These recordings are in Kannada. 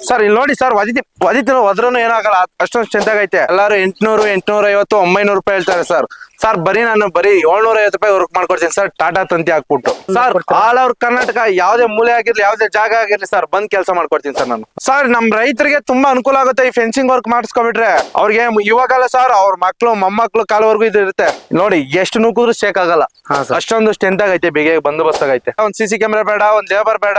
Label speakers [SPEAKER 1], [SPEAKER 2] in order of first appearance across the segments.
[SPEAKER 1] ಸರ್ ಇಲ್ಲಿ ನೋಡಿ ಸರ್ ವದಿತಿನ ಹೋದ್ರೂ ಏನಾಗಲ್ಲ, ಅಷ್ಟೊಂದು ಸ್ಟ್ರೆಂತ್ ಐತೆ. ಎಲ್ಲಾರು 800, 850, 900 ರೂಪಾಯಿ ಹೇಳ್ತಾರೆ ಸರ್. ಸರ್ ನಾನು ಬರೀ 750 ರೂಪಾಯಿ ವರ್ಕ್ ಮಾಡ್ಕೊಡ್ತೀನಿ ಸರ್, ಟಾಟಾ ತಂತಿ ಹಾಕ್ಬಿಟ್ಟು. ಸರ್ ಆಲ್ ಓವರ್ ಕರ್ನಾಟಕ ಯಾವ್ದೇ ಮೂಲೆ ಆಗಿರ್ಲಿ, ಯಾವ್ದೇ ಜಾಗ ಆಗಿರ್ಲಿ ಸರ್, ಬಂದ್ ಕೆಲಸ ಮಾಡ್ಕೊಡ್ತೀನಿ ಸರ್ ನಾನು. ಸರ್ ನಮ್ ರೈತರಿಗೆ ತುಂಬಾ ಅನುಕೂಲ ಆಗುತ್ತೆ ಈ ಫೆನ್ಸಿಂಗ್ ವರ್ಕ್ ಮಾಡಿಸ್ಕೊಬಿಟ್ರೆ. ಅವ್ರಿಗೆ ಇವಾಗಲ್ಲ ಸರ್, ಅವ್ರ ಮಕ್ಳು ಮೊಮ್ಮಕ್ಳು ಕಾಲವರೆಗೂ ಇದು ಇರುತ್ತೆ. ನೋಡಿ ಎಷ್ಟು ನೂಕಿದ್ರು ಶೇಕ್ ಆಗಲ್ಲ, ಅಷ್ಟೊಂದು ಸ್ಟ್ರೆಂತ್ ಆಗೈತೆ, ಬೇಗ ಬಂದೋಬಸ್ತ್ ಆಗೈತೆ. ಒಂದ್ CC ಕ್ಯಾಮೆರಾ ಬೇಡ, ಒಂದ್ ಲೇಬರ್ ಬೇಡ,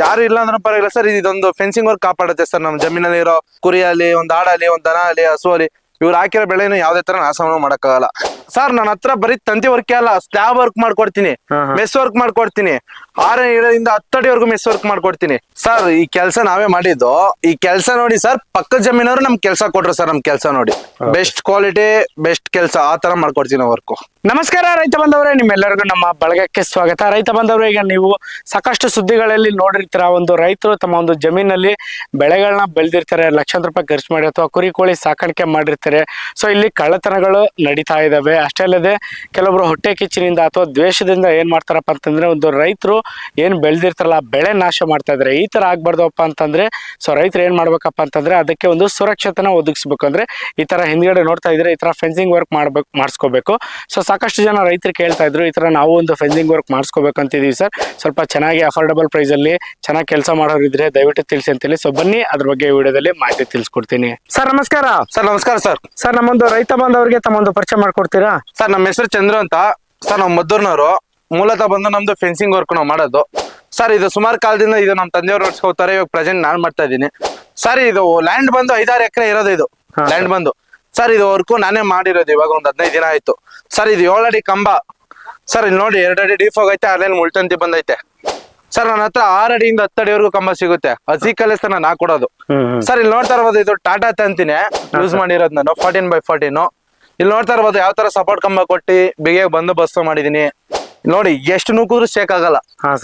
[SPEAKER 1] ಯಾರು ಇಲ್ಲ ಅಂದ್ರೆ ಪರವಾಗಿಲ್ಲ ಸರ್. ಇದೊಂದು ಫೆನ್ಸಿಂಗ್ ವರ್ಕ್ ಕಾಪಾಡುತ್ತೆ ಸರ್. ನಮ್ ಜಮೀನಲ್ಲಿ ಇರೋ ಕುರಿ ಅಲ್ಲಿ, ಒಂದ್ ಆಡಲ್ಲಿ, ಒಂದ್ ದನ ಅಲ್ಲಿ, ಹಸು ಅಲ್ಲಿ, ಇವ್ರು ಹಾಕಿರೋ ಬೆಳೆನು ಯಾವ್ದೇ ತರ ನಾಶವನ್ನು ಮಾಡಕ್ಕಾಗಲ್ಲ ಸರ್. ನನ್ನ ಹತ್ರ ಬರೀ ತಂತಿ ವರ್ಕ್ ಅಲ್ಲ, ಸ್ಲ್ಯಾಬ್ ವರ್ಕ್ ಮಾಡ್ಕೊಡ್ತೀನಿ, ಮೆಸ್ ವರ್ಕ್ ಮಾಡ್ಕೊಡ್ತೀನಿ, 6 ಇಂದ 10 ಅಡಿವರೆಗೂ ಮೆಸ್ ವರ್ಕ್ ಮಾಡ್ಕೊಡ್ತೀನಿ ಸರ್. ಈ ಕೆಲಸ ನಾವೇ ಮಾಡಿದ್ದು. ಈ ಕೆಲಸ ನೋಡಿ ಸರ್, ಪಕ್ಕದ ಜಮೀನವರು ನಮ್ ಕೆಲಸ ಕೊಟ್ರು ಸರ್. ನಮ್ ಕೆಲಸ ನೋಡಿ ಬೆಸ್ಟ್ ಕ್ವಾಲಿಟಿ, ಬೆಸ್ಟ್ ಕೆಲಸ, ಆ ತರ ಮಾಡ್ಕೊಡ್ತೀನಿ ವರ್ಕ್.
[SPEAKER 2] ನಮಸ್ಕಾರ ರೈತ ಬಂದವರೇ, ನಿಮ್ಮೆಲ್ಲರಿಗೂ ನಮ್ಮ ಬಳಗಕ್ಕೆ ಸ್ವಾಗತ. ರೈತ ಬಂದವರೇ, ಈಗ ನೀವು ಸಾಕಷ್ಟು ಸುದ್ದಿಗಳಲ್ಲಿ ನೋಡಿರ್ತೀರ, ಒಂದು ರೈತರು ತಮ್ಮ ಒಂದು ಜಮೀನಲ್ಲಿ ಬೆಳೆಗಳನ್ನ ಬೆಳೆದಿರ್ತಾರೆ, ಲಕ್ಷಾಂತರ ರೂಪಾಯಿ ಖರ್ಚು ಮಾಡಿ, ಅಥವಾ ಕುರಿ ಕೋಳಿ ಸಾಕಾಣಿಕೆ ಮಾಡಿರ್ತಾರೆ. ಸೊ ಇಲ್ಲಿ ಕಳ್ಳತನಗಳು ನಡೀತಾ ಇದಾವೆ. ಅಷ್ಟೇ ಅಲ್ಲದೆ ಕೆಲವೊಬ್ರು ಹೊಟ್ಟೆ ಕಿಚ್ಚಿನಿಂದ ಅಥವಾ ದ್ವೇಷದಿಂದ ಏನ್ ಮಾಡ್ತಾರಪ್ಪ ಅಂತಂದ್ರೆ, ಒಂದು ರೈತರು ಏನ್ ಬೆಳೆದಿರ್ತಾರಲ್ಲ ಬೆಳೆ ನಾಶ ಮಾಡ್ತಾ ಇದಾರೆ. ಈ ತರ ಆಗ್ಬಾರ್ದಪ್ಪ ಅಂತಂದ್ರೆ, ಸೊ ರೈತರು ಏನ್ ಮಾಡ್ಬೇಕಪ್ಪ ಅಂತಂದ್ರೆ, ಅದಕ್ಕೆ ಒಂದು ಸುರಕ್ಷತೆನ ಒದಗಿಸ್ಬೇಕು. ಅಂದ್ರೆ ಈ ತರ ಹಿಂದ್ಗಡೆ ನೋಡ್ತಾ ಇದ್ರೆ, ಈ ತರ ಫೆನ್ಸಿಂಗ್ ವರ್ಕ್ ಮಾಡಿಸ್ಕೋಬೇಕು. ಸೊ ಸಾಕಷ್ಟು ಜನ ರೈತರು ಕೇಳ್ತಾ ಇದ್ರು, ಈ ತರ ನಾವು ಒಂದು ಫೆನ್ಸಿಂಗ್ ವರ್ಕ್ ಮಾಡಿಸ್ಕೋಬೇಕು ಅಂತಿದೀವಿ ಸರ್, ಸ್ವಲ್ಪ ಚೆನ್ನಾಗಿ ಅಫೋರ್ಡಬಲ್ ಪ್ರೈಸ್ ಅಲ್ಲಿ ಚೆನ್ನಾಗಿ ಕೆಲಸ ಮಾಡೋರಿದ್ರೆ ದಯವಿಟ್ಟು ತಿಳಿಸಿ ಅಂತೇಳಿ. ಸೊ ಬನ್ನಿ ಅದ್ರ ಬಗ್ಗೆ ವಿಡಿಯೋದಲ್ಲಿ ಮಾಹಿತಿ ತಿಳಿಸ್ಕೊಡ್ತೀನಿ. ಸರ್ ನಮಸ್ಕಾರ.
[SPEAKER 1] ಸರ್ ನಮಸ್ಕಾರ ಸರ್.
[SPEAKER 2] ಸರ್ ನಮ್ಮೊಂದು ರೈತ ಬಾಂಧವರಿಗೆ ತಮ್ಮೊಂದು ಪರಿಚಯ ಮಾಡ್ಕೊಡ್ತೀರಾ?
[SPEAKER 1] ಸರ್ ನಮ್ಮ ಹೆಸರು ಚಂದ್ರು ಅಂತ ಸರ್. ನಾವು ಮದ್ದೂರ್ನವರು. ಮೂಲತಃ ಬಂದು ನಮ್ದು ಫೆನ್ಸಿಂಗ್ ವರ್ಕ್ ನಾವು ಮಾಡೋದು ಸರ್. ಇದು ಸುಮಾರು ಕಾಲದಿಂದ ಇದು ನಮ್ಮ ತಂದೆಯವರು ನಡ್ಸ್ಕೋತಾರೆ. ಇವಾಗ ಪ್ರೆಸೆಂಟ್ ನಾನ್ ಮಾಡ್ತಾ ಇದ್ದೀನಿ ಸರ್. ಇದು ಲ್ಯಾಂಡ್ ಬಂದು 5-6 ಎಕರೆ ಇರೋದು ಇದು ಲ್ಯಾಂಡ್ ಬಂದು ಸರ್. ಇದು ವರ್ಕು ನಾನೇ ಮಾಡಿರೋದು. ಇವಾಗ ಒಂದು 15 ದಿನ ಆಯ್ತು ಸರ್. ಇದು 7 ಅಡಿ ಕಂಬ ಸರ್. ಇಲ್ಲಿ ನೋಡಿ 2 ಅಡಿ ಡೀಪ್ ಹೋಗೈತೆ, ಅಲ್ಲೇನು ಮುಳ್ತಂತಿ ಬಂದೈತೆ ಸರ್. ನನ್ನ ಹತ್ರ 6 ಅಡಿಯಿಂದ 10 ಅಡಿವರೆಗೂ ಕಂಬ ಸಿಗುತ್ತೆ. ಹಸಿ ಕಲೆ ಸರ್ ನಾನು ಹಾಕೊಡೋದು ಸರ್. ಇಲ್ಲಿ ನೋಡ್ತಾ ಇರ್ಬೋದು, ಇದು ಟಾಟಾ ತಂತಿನೇ ಯೂಸ್ ಮಾಡಿರೋದು ನಾನು, 14x14. ಇಲ್ಲಿ ನೋಡ್ತಾ ಇರ್ಬೋದು ಯಾವ ತರ ಸಪೋರ್ಟ್ ಕಂಬ ಕೊಟ್ಟು ಬೇಗ ಬಂದೋಬಸ್ತ್ ಮಾಡಿದೀನಿ. ನೋಡಿ ಎಷ್ಟು ನೂಕಿದ್ರು ಶೇಕ್ ಆಗಲ್ಲ,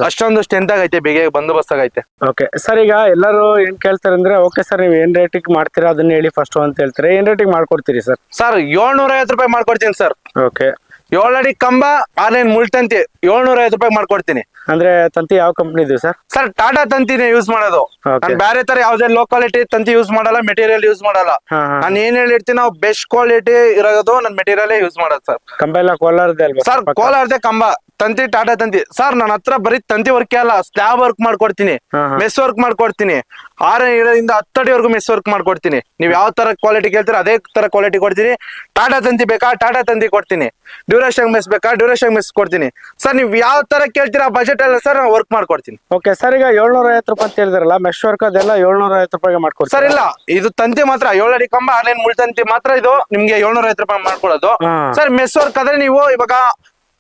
[SPEAKER 1] ಅಷ್ಟೊಂದು ಸ್ಟ್ರೆಂತ್ ಆಗೈತೆ, ಬೇಗ ಬಂದೋಬಸ್ತ್ ಆಗೈತೆ.
[SPEAKER 2] ಓಕೆ ಸರ್, ಈಗ ಎಲ್ಲರೂ ಏನ್ ಕೇಳ್ತಾರೆ ಅಂದ್ರೆ, ಓಕೆ ಸರ್ ನೀವು ಏನ್ ರೇಟಿಗೆ ಮಾಡ್ತೀರಾ ಅದನ್ನ ಹೇಳಿ ಫಸ್ಟ್ ಅಂತ ಹೇಳ್ತಾರೆ. ಏನ್ ರೇಟಿಗೆ ಮಾಡ್ಕೊಡ್ತೀರಿ ಸರ್?
[SPEAKER 1] ಸರ್ 750 ರೂಪಾಯಿ ಮಾಡ್ಕೊಡ್ತೀನಿ ಸರ್.
[SPEAKER 2] ಓಕೆ,
[SPEAKER 1] 7 ಅಡಿ ಕಂಬ, 6 ಮುಳ್ತಂತಿ, 750 ರೂಪಾಯಿ ಮಾಡ್ಕೊಡ್ತೀನಿ.
[SPEAKER 2] ಅಂದ್ರೆ ತಂತಿ ಯಾವ ಕಂಪ್ನಿದು ಸರ್?
[SPEAKER 1] ಸರ್ ಟಾಟಾ ತಂತಿನೇ ಯೂಸ್ ಮಾಡೋದು. ನಾನು ಬೇರೆ ತರ ಯಾವ್ದೇ ಲೋ ಕ್ವಾಲಿಟಿ ತಂತಿ ಯೂಸ್ ಮಾಡಲ್ಲ, ಮೆಟೀರಿಯಲ್ ಯೂಸ್ ಮಾಡಲ್ಲ. ನಾನು ಏನ್ ಹೇಳಿರ್ತೀನಿ, ನಾವು ಬೆಸ್ಟ್ ಕ್ವಾಲಿಟಿ ಇರೋದು ನನ್ನ ಮೆಟೀರಿಯಲ್ ಯೂಸ್ ಮಾಡೋದು ಸರ್.
[SPEAKER 2] ಕಂಬ ಎಲ್ಲ ಕೋಲಾರದೇ ಅಲ್ವಾ
[SPEAKER 1] ಸರ್? ಕೋಲಾರದೇ ಕಂಬ, ತಂತಿ ಟಾಟಾ ತಂತಿ ಸರ್. ನನ್ನ ಹತ್ರ ಬರೀ ತಂತಿ ವರ್ಕ್ ಅಲ್ಲ, ಸ್ಲ್ಯಾಬ್ ವರ್ಕ್ ಮಾಡ್ಕೊಡ್ತೀನಿ, ಮೆಸ್ ವರ್ಕ್ ಮಾಡ್ಕೊಡ್ತೀನಿ, 6 ಇಂದ 10 ಅಡಿವರೆಗೂ ಮೆಸ್ ವರ್ಕ್ ಮಾಡ್ಕೊಡ್ತೀನಿ. ನೀವ್ ಯಾವ ತರ ಕ್ವಾಲಿಟಿ ಕೇಳ್ತೀರಾ ಅದೇ ತರ ಕ್ವಾಲಿಟಿ ಕೊಡ್ತೀನಿ. ಟಾಟಾ ತಂತಿ ಬೇಕಾ ಟಾಟಾ ತಂತಿ ಕೊಡ್ತೀನಿ, ಡ್ಯೂರೇಷನ್ ಮೆಸ್ ಬೇಕಾ ಡ್ಯೂರೇಷನ್ ಮೆಸ್ ಕೊಡ್ತೀನಿ ಸರ್. ನೀವ್ ಯಾವ ತರ ಕೇಳ್ತೀರಾ ಬಜೆಟ್ ಎಲ್ಲ ಸರ್ ನಾನು ವರ್ಕ್ ಮಾಡ್ಕೊಡ್ತೀನಿ.
[SPEAKER 2] ಓಕೆ ಸರ್, ಈಗ 750 ರೂಪಾಯಿ ಅಂತ ಹೇಳಿದ್ರಲ್ಲ, ಮೆಶ್ ವರ್ಕ್ ಅದೆಲ್ಲ 750 ರೂಪಾಯಿಗೆ ಮಾಡ್ಕೊಡ್ತೀನಿ
[SPEAKER 1] ಸರ್. ಇಲ್ಲ, ಇದು ತಂತಿ ಮಾತ್ರ 7 ಅಡಿ ಕಂಬ, 6 ಮುಳ್ತಂತಿ ಮಾತ್ರ ಇದು ನಿಮ್ಗೆ 750 ರೂಪಾಯಿ ಮಾಡ್ಕೊಡೋದು ಸರ್. ಮೆಸ್ ವರ್ಕ್ ಆದ್ರೆ ನೀವು ಇವಾಗ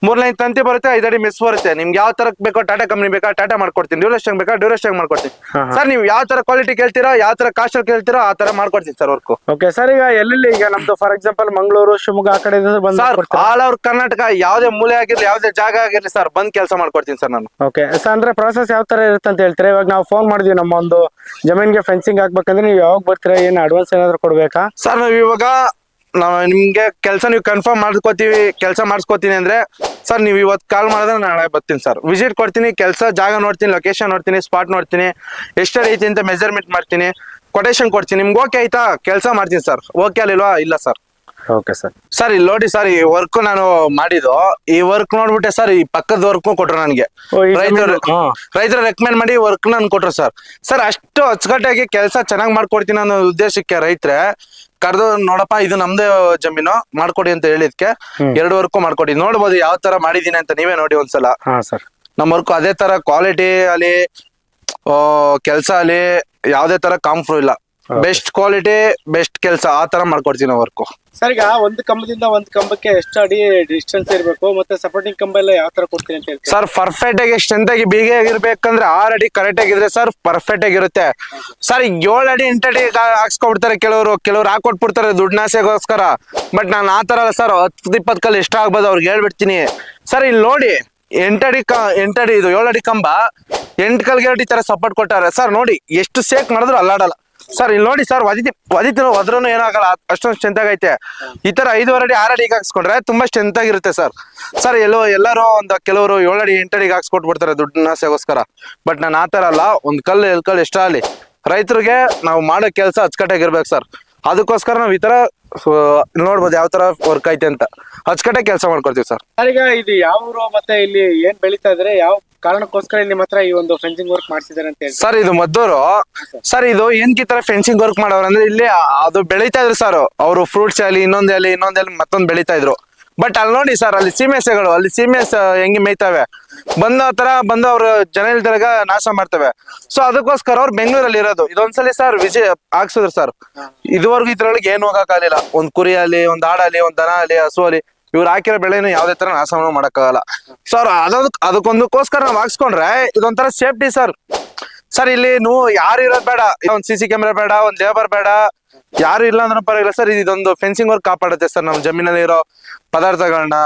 [SPEAKER 1] 3 ಲೈನ್ ತಂತಿ ಬರುತ್ತೆ, 5 ಅಡಿ ಮೆಸ್ ಬರುತ್ತೆ. ನಿಮ್ಗೆ ಯಾವ ತರ ಬೇಕೋ, ಟಾಟಾ ಕಂಪ್ನಿ ಬೇಕಾ ಟಾಟಾ ಮಾಡ್ಕೊಡ್ತೀನಿ, ಡ್ಯೂರೇಷನ್ ಬೇಕಾ ಡ್ಯೂರೇಷನ್ ಮಾಡ್ಕೊಡ್ತೀನಿ ಸರ್. ನೀವು ಯಾವ ತರ ಕ್ವಾಲಿಟಿ ಕೇಳ್ತೀರಾ, ಯಾವ ತರ ಕಾಸ್ಟ್ ಕೇಳ್ತೀರಾ ಆ ತರ ಮಾಡ್ಕೊಡ್ತೀನಿ ಸರ್ ವರ್ಕ್.
[SPEAKER 2] ಓಕೆ ಸರ್, ಈಗ ಎಲ್ಲೆಲ್ಲಿ ಈಗ ನಮ್ದು ಫಾರ್ ಎಕ್ಸಾಂಪಲ್ ಮಂಗಳೂರು, ಶಿವಮೊಗ್ಗ ಆ ಕಡೆ
[SPEAKER 1] ಸರ್ ಆಲ್ ಓವರ್ ಕರ್ನಾಟಕ ಯಾವ್ದೇ ಮೂಲೆ ಆಗಿರ್ಲಿ, ಯಾವ್ದೇ ಜಾಗ ಆಗಿರ್ಲಿ ಸರ್, ಬಂದ್ ಕೆಲಸ ಮಾಡ್ಕೊಡ್ತೀನಿ ಸರ್ ನಾನು.
[SPEAKER 2] ಓಕೆ ಸರ್, ಅಂದ್ರೆ ಪ್ರೊಸೆಸ್ ಯಾವ ತರ ಇರುತ್ತೆ ಅಂತ ಹೇಳ್ತೀರಾ? ಇವಾಗ ನಾವು ಫೋನ್ ಮಾಡಿದ್ವಿ, ನಮ್ಮ ಒಂದು ಜಮೀನ್ಗೆ ಫೆನ್ಸಿಂಗ್ ಹಾಕ್ಬೇಕಂದ್ರೆ ನೀವು ಯಾವಾಗ ಬರ್ತೀರಾ, ಏನು ಅಡ್ವಾನ್ಸ್ ಏನಾದ್ರು ಕೊಡ್ಬೇಕಾ
[SPEAKER 1] ಸರ್? ನಾವ್ ಇವಾಗ ನಿಮ್ಗೆ ಕೆಲಸ ನೀವು ಕನ್ಫರ್ಮ್ ಮಾಡ್ಕೋತೀವಿ, ಕೆಲಸ ಮಾಡಿಸ್ಕೋತೀನಿ ಅಂದ್ರೆ ಸರ್ ನೀವು ಇವತ್ತು ಕಾಲ್ ಮಾಡಿದ್ರೆ ನಾಳೆ ಬರ್ತೀನಿ ಸರ್. ವಿಸಿಟ್ ಕೊಡ್ತೀನಿ, ಕೆಲಸ ಜಾಗ ನೋಡ್ತೀನಿ, ಲೊಕೇಶನ್ ನೋಡ್ತೀನಿ, ಸ್ಪಾಟ್ ನೋಡ್ತೀನಿ, ಎಷ್ಟು ಐತಿ ಅಂತ ಮೆಜರ್ಮೆಂಟ್ ಮಾಡ್ತೀನಿ, ಕೊಟೇಶನ್ ಕೊಡ್ತೀನಿ. ನಿಮ್ಗೆ ಓಕೆ ಆಯ್ತಾ ಕೆಲಸ ಮಾಡ್ತೀನಿ ಸರ್. ಓಕೆ ಅಲ್ಲಿಲ್ವಾ? ಇಲ್ಲ ಸರ್.
[SPEAKER 2] Okay sir.
[SPEAKER 1] ಸರ್ ಇಲ್ಲಿ ನೋಡಿ ಸರ್, ಈ ವರ್ಕ್ ನಾನು ಮಾಡಿದ್ದು, ಈ ವರ್ಕ್ ನೋಡ್ಬಿಟ್ಟೆ ಸರ್ ಈ ಪಕ್ಕದ ವರ್ಕ್ ಕೊಟ್ರು ನನಗೆ. ರೈತರು ರೆಕಮೆಂಡ್ ಮಾಡಿ ವರ್ಕ್ ನನ್ ಕೊಟ್ರು ಸರ್. ಸರ್ ಅಷ್ಟು ಅಚ್ಚುಕಟ್ಟಾಗಿ ಕೆಲಸ ಚೆನ್ನಾಗಿ ಮಾಡ್ಕೊಡ್ತೀನಿ ಅನ್ನೋ ಉದ್ದೇಶಕ್ಕೆ ರೈತರೆ ಕರೆದು, ನೋಡಪ್ಪ ಇದು ನಮ್ದೇ ಜಮೀನು, ಮಾಡ್ಕೊಡಿ ಅಂತ ಹೇಳಿದ್ಕೆ 2 ವರ್ಕ್ ಮಾಡ್ಕೊಡಿ. ನೋಡ್ಬೋದು ಯಾವ ತರ ಮಾಡಿದೀನಿ ಅಂತ, ನೀವೇ ನೋಡಿ ಒಂದ್ಸಲ. ನಮ್ಮ ವರ್ಕ್ ಅದೇ ತರ ಕ್ವಾಲಿಟಿ ಅಲ್ಲಿ, ಕೆಲಸ ಅಲ್ಲಿ ಯಾವ್ದೇ ತರ ಕಾಂಪ್ರೂ ಇಲ್ಲ. ಬೆಸ್ಟ್ ಕ್ವಾಲಿಟಿ, ಬೆಸ್ಟ್ ಕೆಲಸ, ಆ ತರ ಮಾಡ್ಕೊಡ್ತೀನಿ ವರ್ಕ್.
[SPEAKER 2] ಸರ್ ಈಗ ಒಂದು ಕಂಬದಿಂದ ಒಂದು ಕಂಬಕ್ಕೆ ಎಷ್ಟು ಅಡಿ ಡಿಸ್ಟೆನ್ಸ್ ಇರಬೇಕು, ಮತ್ತೆ ಸಪೋರ್ಟಿಂಗ್ ಕಂಬ ಎಲ್ಲ ಯಾವ ತರ ಕೊಡ್ತೀನಿ ಅಂತ ಹೇಳ್ತೀವಿ
[SPEAKER 1] ಸರ್? ಪರ್ಫೆಕ್ಟ್ ಆಗಿ ಸ್ಟ್ರೆಂತ್ ಆಗಿ ಬೀಗ ಆಗಿರ್ಬೇಕಂದ್ರೆ 6 ಅಡಿ ಕರೆಕ್ಟ್ ಆಗಿದ್ರೆ ಸರ್ ಪರ್ಫೆಕ್ಟ್ ಆಗಿರುತ್ತೆ ಸರ್. 7 ಅಡಿ 8 ಅಡಿ ಹಾಕ್ಸ್ಕೊಬಿಡ್ತಾರೆ ಕೆಲವ್ರು ಹಾಕೊಟ್ಬಿಡ್ತಾರೆ ದುಡ್ನಾಸೆಗೋಸ್ಕರ. ಬಟ್ ನಾನು ಆ ತರ ಅಲ್ಲ ಸರ್. 10-20 ಕಲ್ ಎಷ್ಟ ಆಗ್ಬೋದು ಅವ್ರಿಗೆ ಹೇಳ್ಬಿಡ್ತೀನಿ ಸರ್. ಇಲ್ಲಿ ನೋಡಿ 8 ಅಡಿ ಇದು 7 ಅಡಿ ಕಂಬ, 8 ಕಲ್ಗೆ 2 ತರ ಸಪೋರ್ಟ್ ಕೊಟ್ಟಾರೆ ಸರ್. ನೋಡಿ ಎಷ್ಟು ಶೇಕ್ ಮಾಡಿದ್ರು ಅಲ್ಲಾಡಲ್ಲ ಸರ್. ಇಲ್ಲಿ ನೋಡಿ ಸರ್, ಹೋದ್ರೂ ಏನಾಗಲ್ಲ, ಅಷ್ಟೊಂದು ಸ್ಟ್ರೆಂತ್ ಆಗೈತೆ. ಈ ತರ 5.5 ಅಡಿ 6 ಅಡಿಗೆ ಹಾಕ್ಸ್ಕೊಂಡ್ರೆ ತುಂಬಾ ಸ್ಟ್ರೆಂತ್ ಆಗಿರುತ್ತೆ ಸರ್. ಸರ್ ಎಲ್ಲರೂ ಕೆಲವರು 7 ಅಡಿ 8 ಅಡಿಗೆ ಹಾಕ್ಸ್ಕೊಟ್ಬಿಡ್ತಾರೆ ದುಡ್ಡಿನ ಆಸೆಗೋಸ್ಕರ. ಬಟ್ ನಾನು ಆ ತರ ಅಲ್ಲ. 1 ಕಲ್ಲು 2 ಕಲ್ಲು ಎಷ್ಟಾಗಲಿ ರೈತರಿಗೆ ನಾವು ಮಾಡೋ ಕೆಲಸ ಅಚ್ಚುಕಟ್ಟಾಗಿರ್ಬೇಕು ಸರ್. ಅದಕ್ಕೋಸ್ಕರ ನಾವು ಈ ತರ ನೋಡ್ಬೋದು ಯಾವ ತರ ವರ್ಕ್ ಐತೆ ಅಂತ ಅಚ್ಚುಕಟ್ಟಾಗಿ ಕೆಲಸ ಮಾಡ್ಕೊಡ್ತೀವಿ ಸರ್.
[SPEAKER 2] ಈಗ ಇದು ಯಾವ ಊರು ಮತ್ತೆ ಇಲ್ಲಿ ಏನ್ ಬೆಳೀತಾ ಇದ್ರೆ ಯಾವ ಕಾರಣಕ್ಕೋಸ್ಕರ ನಿಮ್ಮ ಹತ್ರ ಈ ಒಂದು ಫೆನ್ಸಿಂಗ್ ವರ್ಕ್ ಮಾಡ್ಸಿದಾರೆ ಅಂತ ಹೇಳಿ?
[SPEAKER 1] ಸರ್ ಇದು ಮದ್ದೂರು ಸರ್. ಇದು ಏನ್ಕಿ ತರ ಫೆನ್ಸಿಂಗ್ ವರ್ಕ್ ಮಾಡೋರು ಅಂದ್ರೆ ಇಲ್ಲಿ ಅದು ಬೆಳೀತಾ ಇದ್ರು ಸರ್. ಅವರು ಫ್ರೂಟ್ಸ್ ಅಲ್ಲಿ ಇನ್ನೊಂದಲ್ಲಿ ಮತ್ತೊಂದು ಬೆಳೀತಾ ಇದ್ರು. ಬಟ್ ಅಲ್ಲಿ ನೋಡಿ ಸರ್, ಅಲ್ಲಿ ಸೀಮೆಸೆಗಳು, ಅಲ್ಲಿ ಸೀಮೆಸ್ ಹೆಂಗೆ ಮೇಯ್ತವೆ, ಬಂದು ಅವ್ರ ಜನ ಇಲ್ದಾಗ ನಾಶ ಮಾಡ್ತವೆ. ಸೊ ಅದಕ್ಕೋಸ್ಕರ ಅವ್ರು ಬೆಂಗಳೂರಲ್ಲಿ ಇರೋದು. ಇದೊಂದ್ಸಲಿ ಸರ್ ವಿಜಯ್ ಹಾಕ್ಸಿದ್ರು ಸರ್. ಇದುವರೆಗೂ ಇದ್ರೊಳಗೆ ಏನು ಹೋಗಕ್ಕಾಗಲಿಲ್ಲ. ಒಂದ್ ಕುರಿ ಅಲ್ಲಿ, ಒಂದ್ ಆಡಲಿ, ಒಂದ್ ದನ ಅಲ್ಲಿ, ಹಸು ಅಲ್ಲಿ, ಇವ್ರು ಹಾಕಿರೋ ಬೆಳೆನ ಯಾವ್ದೇ ತರ ನಾಶವನ್ನು ಮಾಡಕ್ಕಾಗಲ್ಲ ಸರ್. ಅದಕ್ಕೊಂದಕ್ಕೋಸ್ಕರ ನಾವ್ ಹಾಕ್ಸ್ಕೊಂಡ್ರೆ ಇದೊಂಥರ ಸೇಫ್ಟಿ ಸರ್. ಸರ್ ಇಲ್ಲಿ ನೀವು ಯಾರು ಇರೋದ್ ಬೇಡ, ಒಂದ್ CC ಕ್ಯಾಮೆರಾ ಬೇಡ, ಒಂದ್ ಲೇಬರ್ ಬೇಡ, ಯಾರು ಇಲ್ಲ ಅಂದ್ರೆ ಪರವಾಗಿಲ್ಲ ಸರ್. ಇದೊಂದು ಫೆನ್ಸಿಂಗ್ ವರ್ಕ್ ಕಾಪಾಡುತ್ತೆ ಸರ್. ನಮ್ ಜಮೀನಲ್ಲಿ ಇರೋ ಪದಾರ್ಥಗಳನ್ನ,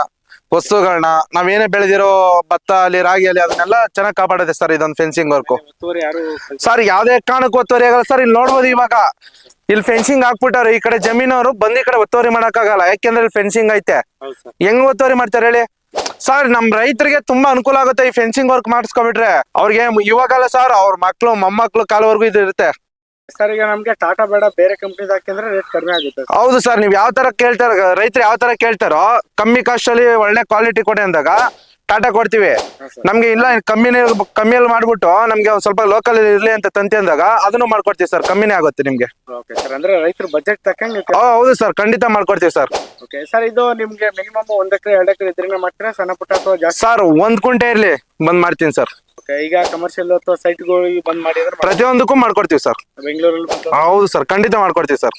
[SPEAKER 1] ವಸ್ತುಗಳನ್ನ, ನಾವೇನೇ ಬೆಳೆದಿರೋ ಭತ್ತ ಅಲ್ಲಿ, ರಾಗಿ ಅಲ್ಲಿ, ಅದನ್ನೆಲ್ಲ ಚೆನ್ನಾಗಿ ಕಾಪಾಡುತ್ತೆ ಸರ್ ಇದೊಂದು ಫೆನ್ಸಿಂಗ್ ವರ್ಕ್ ಸರ್. ಯಾವ್ದೇ ಕಾರಣಕ್ಕೂ ಒತ್ತುವರಿ ಆಗಲ್ಲ ಸರ್. ಇಲ್ಲಿ ನೋಡ್ಬೋದು, ಇವಾಗ ಇಲ್ಲಿ ಫೆನ್ಸಿಂಗ್ ಹಾಕ್ಬಿಟ್ಟಾರೆ. ಈ ಕಡೆ ಜಮೀನವರು ಬಂದ್ ಈ ಕಡೆ ಒತ್ತುವರಿ ಮಾಡಕ್ ಆಗಲ್ಲ, ಯಾಕೆಂದ್ರೆ ಇಲ್ಲಿ ಫೆನ್ಸಿಂಗ್ ಐತೆ. ಹೆಂಗ್ ಒತ್ತುವರಿ ಮಾಡ್ತಾರೆ ಹೇಳಿ ಸರ್? ನಮ್ ರೈತರಿಗೆ ತುಂಬಾ ಅನುಕೂಲ ಆಗುತ್ತೆ ಈ ಫೆನ್ಸಿಂಗ್ ವರ್ಕ್ ಮಾಡಿಸ್ಕೊಬಿಟ್ರೆ. ಅವ್ರಿಗೆ ಇವಾಗಲ್ಲ ಸರ್, ಅವ್ರ ಮಕ್ಳು ಮೊಮ್ಮಕ್ಳು ಕಾಲವರೆಗೂ ಇದು ಇರುತ್ತೆ
[SPEAKER 2] ಸರ್. ಈಗ ನಮ್ಗೆ ಟಾಟಾ ಬೇಡ, ಬೇರೆ ಕಂಪ್ನಿ ಹಾಕಿದ್ರೆ ರೇಟ್ ಕಡಿಮೆ ಆಗುತ್ತೆ.
[SPEAKER 1] ಹೌದು ಸರ್. ನೀವ್ ಯಾವ ತರ ಕೇಳ್ತಾರ, ರೈತರು ಯಾವ ತರ ಕೇಳ್ತಾರೋ, ಕಮ್ಮಿ ಕಾಸ್ಟ್ ಅಲ್ಲಿ ಒಳ್ಳೆ ಕ್ವಾಲಿಟಿ ಕೊಡಿ ಅಂದಾಗ ಟಾಟಾ ಕೊಡ್ತೀವಿ. ನಮ್ಗೆ ಇಲ್ಲ ಕಮ್ಮಿಯಲ್ಲಿ ಮಾಡ್ಬಿಟ್ಟು ನಮ್ಗೆ ಒಂದ್ ಸ್ವಲ್ಪ ಲೋಕಲ್ ಇರ್ಲಿ ಅಂತ ತಂತಿ ಅಂದಾಗ ಅದನ್ನು ಮಾಡ್ಕೊಡ್ತೀವಿ ಸರ್. ಕಮ್ಮಿನೇ ಆಗುತ್ತೆ ನಿಮ್ಗೆ.
[SPEAKER 2] ಅಂದ್ರೆ ರೈತರ ಬಜೆಟ್ ತಕ್ಕಂಗೆ.
[SPEAKER 1] ಹೌದು ಸರ್, ಖಂಡಿತ ಮಾಡ್ಕೊಡ್ತೀವಿ ಸರ್.
[SPEAKER 2] ಸರ್ ಇದು ನಿಮ್ಗೆ ಮಿನಿಮಮ್ 1 ಎಕರೆ 2 ಎಕರೆ ಇದ್ರಿಂದ ಮಾಡ್ತೀರಾ, ಸಣ್ಣ ಪುಟ್ಟ ಅಥವಾ ಜಾಸ್ತಿ?
[SPEAKER 1] ಸರ್ 1 ಕುಂಟೆ ಇರ್ಲಿ ಬಂದ್ ಮಾಡ್ತೀನಿ ಸರ್.
[SPEAKER 2] ಈಗ ಕಮರ್ಷಿಯಲ್ ಅಥವಾ ಸೈಟ್ಗಳು ಬಂದ್ ಮಾಡಿದ್ರೆ
[SPEAKER 1] ಪ್ರತಿಯೊಂದಕ್ಕೂ ಮಾಡ್ಕೊಡ್ತೀವಿ ಸರ್.
[SPEAKER 2] ಬೆಂಗಳೂರಲ್ಲಿ?
[SPEAKER 1] ಹೌದು ಸರ್, ಖಂಡಿತ ಮಾಡ್ಕೊಡ್ತೀವಿ ಸರ್.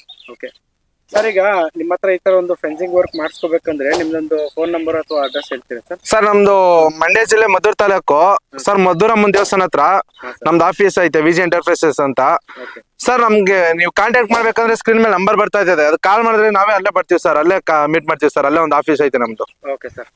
[SPEAKER 2] ಸರ್ ಈಗ ನಿಮ್ಮ ಹತ್ರ ಈ ತರ ಒಂದು ಫೆನ್ಸಿಂಗ್ ವರ್ಕ್ ಮಾಡಿಸ್ಕೋಬೇಕಂದ್ರೆ ನಿಮ್ದೊಂದು ಫೋನ್ ನಂಬರ್ ಅಥವಾ ಅಡ್ರೆಸ್ ಹೇಳ್ತೀರಾ ಸರ್?
[SPEAKER 1] ಸರ್ ನಮ್ದು ಮಂಡ್ಯ ಜಿಲ್ಲೆ ಮದ್ದೂರು ತಾಲೂಕು ಸರ್. ಮದ್ದೂರಮ್ಮನ ದೇವಸ್ಥಾನ ಹತ್ರ ನಮ್ದು ಆಫೀಸ್ ಐತೆ, ವಿಜಿ ಎಂಟರ್ಪ್ರೈಸಸ್ ಅಂತ ಸರ್. ನಮ್ಗೆ ನೀವು ಕಾಂಟ್ಯಾಕ್ಟ್ ಮಾಡ್ಬೇಕಂದ್ರೆ ಸ್ಕ್ರೀನ್ ಮೇಲೆ ನಂಬರ್ ಬರ್ತಾ ಇದೆ, ಅದು ಕಾಲ್ ಮಾಡಿದ್ರೆ ನಾವೇ ಅಲ್ಲೇ ಬರ್ತೀವಿ ಸರ್. ಅಲ್ಲೇ ಮೀಟ್ ಮಾಡ್ತೀವಿ ಸರ್. ಅಲ್ಲೇ ಒಂದು ಆಫೀಸ್ ಐತೆ ನಮ್ದು.
[SPEAKER 2] Okay sir.